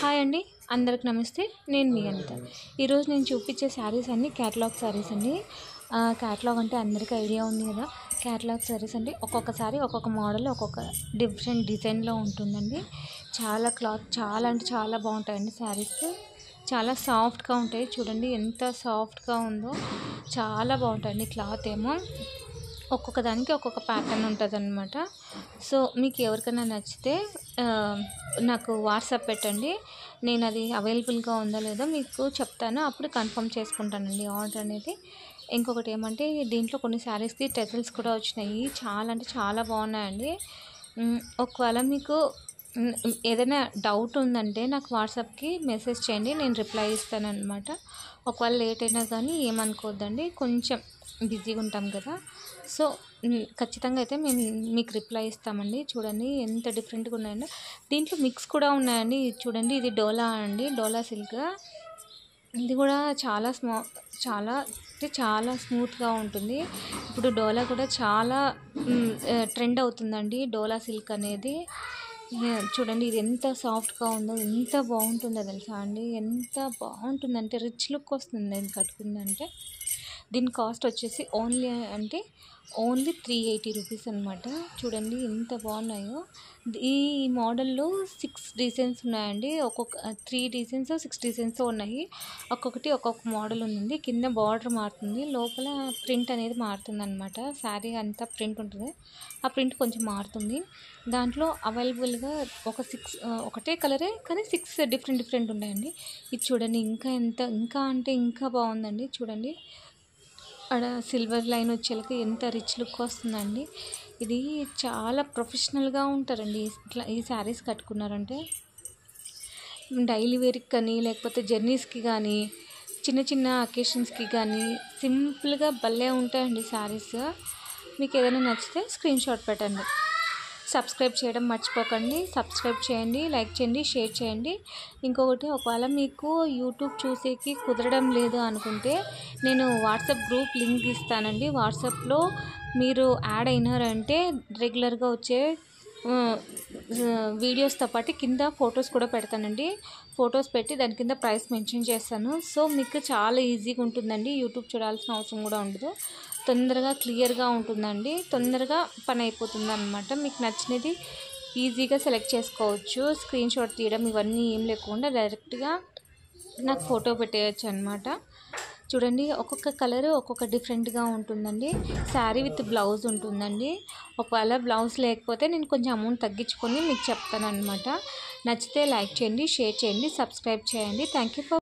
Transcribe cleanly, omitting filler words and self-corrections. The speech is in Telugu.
హాయ్ అండి, అందరికి నమస్తే. నేను మీ అనిత. ఈరోజు నేను చూపించే శారీస్ అన్నీ క్యాటలాగ్ శారీస్ అండి. క్యాటలాగ్ అంటే అందరికీ ఐడియా ఉంది కదా. క్యాటలాగ్ శారీస్ అంటే ఒక్కొక్క శారీ ఒక్కొక్క మోడల్ ఒక్కొక్క డిఫరెంట్ డిజైన్లో ఉంటుందండి. చాలా క్లాత్ చాలా అంటే చాలా బాగుంటాయండి. శారీస్ చాలా సాఫ్ట్గా ఉంటాయి. చూడండి ఎంత సాఫ్ట్గా ఉందో, చాలా బాగుంటాయండి. క్లాత్ ఏమో ఒక్కొక్క దానికి ఒక్కొక్క ప్యాటర్న్ ఉంటుంది అన్నమాట. సో మీకు ఎవరికైనా నచ్చితే నాకు వాట్సాప్ పెట్టండి. నేను అది అవైలబుల్గా ఉందో లేదో మీకు చెప్తాను, అప్పుడు కన్ఫర్మ్ చేసుకుంటానండి ఆర్డర్ అనేది. ఇంకొకటి ఏమంటే దీంట్లో కొన్ని శారీస్కి టెజల్స్ కూడా వచ్చినాయి. చాలా అంటే చాలా బాగున్నాయండి. ఒకవేళ మీకు ఏదైనా డౌట్ ఉందంటే నాకు వాట్సాప్కి మెసేజ్ చేయండి, నేను రిప్లై ఇస్తాను అనమాట. ఒకవేళ లేట్ అయినా కానీ ఏమనుకోవద్దండి, కొంచెం బిజీగా ఉంటాం కదా. సో ఖచ్చితంగా అయితే మేము మీకు రిప్లై ఇస్తామండి. చూడండి ఎంత డిఫరెంట్గా ఉన్నాయండి. దీంట్లో మిక్స్ కూడా ఉన్నాయండి. చూడండి, ఇది డోలా అండి, డోలా సిల్క్. ఇది కూడా చాలా చాలా స్మూత్గా ఉంటుంది. ఇప్పుడు డోలా కూడా చాలా ట్రెండ్ అవుతుందండి, డోలా సిల్క్ అనేది. చూడండి ఇది ఎంత సాఫ్ట్గా ఉందో, ఎంత బాగుంటుందో తెలుసా అండి. ఎంత బాగుంటుందంటే రిచ్ లుక్ వస్తుంది నేను కట్టుకుందంటే. దీని కాస్ట్ వచ్చేసి ఓన్లీ 380 రూపీస్ అనమాట. చూడండి ఎంత బాగున్నాయో. ఈ మోడల్లో 6 డిజైన్స్ ఉన్నాయండి. ఒక్కొక్క 3 డిజైన్స్ 6 డిజైన్స్ ఉన్నాయి. ఒక్కొక్క మోడల్ ఉంది. కింద బార్డర్ మారుతుంది, లోపల ప్రింట్ అనేది మారుతుంది అనమాట. శారీ అంతా ప్రింట్ ఉంటుంది, ఆ ప్రింట్ కొంచెం మారుతుంది. దాంట్లో అవైలబుల్గా ఒకటే కలరే కానీ 6 డిఫరెంట్ ఉన్నాయండి. ఇది చూడండి ఇంకా బాగుందండి. చూడండి అక్కడ సిల్వర్ లైన్ వచ్చేలాగా ఎంత రిచ్ లుక్ వస్తుందండి. ఇది చాలా ప్రొఫెషనల్గా ఉంటారండి ఇట్లా ఈ శారీస్ కట్టుకున్నారంటే. డైలీ వేర్కి కానీ లేకపోతే జర్నీస్కి కానీ చిన్న చిన్న అకేషన్స్కి కానీ సింపుల్గా భలే ఉంటాయండి శారీస్. మీకు ఏదైనా నచ్చితే స్క్రీన్ షాట్ పెట్టండి. సబ్స్క్రైబ్ చేయడం మర్చిపోకండి. సబ్స్క్రైబ్ చేయండి, లైక్ చేయండి, షేర్ చేయండి. ఇంకొకటి, ఒకవేళ మీకు యూట్యూబ్ చూసేకి కుదరడం లేదు అనుకుంటే నేను వాట్సాప్ గ్రూప్ లింక్ ఇస్తానండి. వాట్సాప్లో మీరు యాడ్ అయినారంటే రెగ్యులర్గా వచ్చే వీడియోస్తో పాటు కింద ఫొటోస్ కూడా పెడతానండి. ఫొటోస్ పెట్టి దాని కింద ప్రైస్ మెన్షన్ చేస్తాను. సో మీకు చాలా ఈజీగా ఉంటుందండి. యూట్యూబ్ చూడాల్సిన అవసరం కూడా ఉండదు. తొందరగా క్లియర్గా ఉంటుందండి. తొందరగా పని అయిపోతుంది అన్నమాట. మీకు నచ్చినది ఈజీగా సెలెక్ట్ చేసుకోవచ్చు. స్క్రీన్ షాట్ తీయడం ఇవన్నీ ఏం లేకుండా డైరెక్ట్గా నాకు ఫోటో పెట్టేయచ్చు అనమాట. చూడండి ఒక్కొక్క కలర్ ఒక్కొక్క డిఫరెంట్గా ఉంటుందండి. శారీ విత్ బ్లౌజ్ ఉంటుందండి. ఒకవేళ బ్లౌజ్ లేకపోతే నేను కొంచెం అమౌంట్ తగ్గించుకొని మీకు చెప్తాను అనమాట. నచ్చితే లైక్ చేయండి, షేర్ చేయండి, సబ్స్క్రైబ్ చేయండి. Thank you for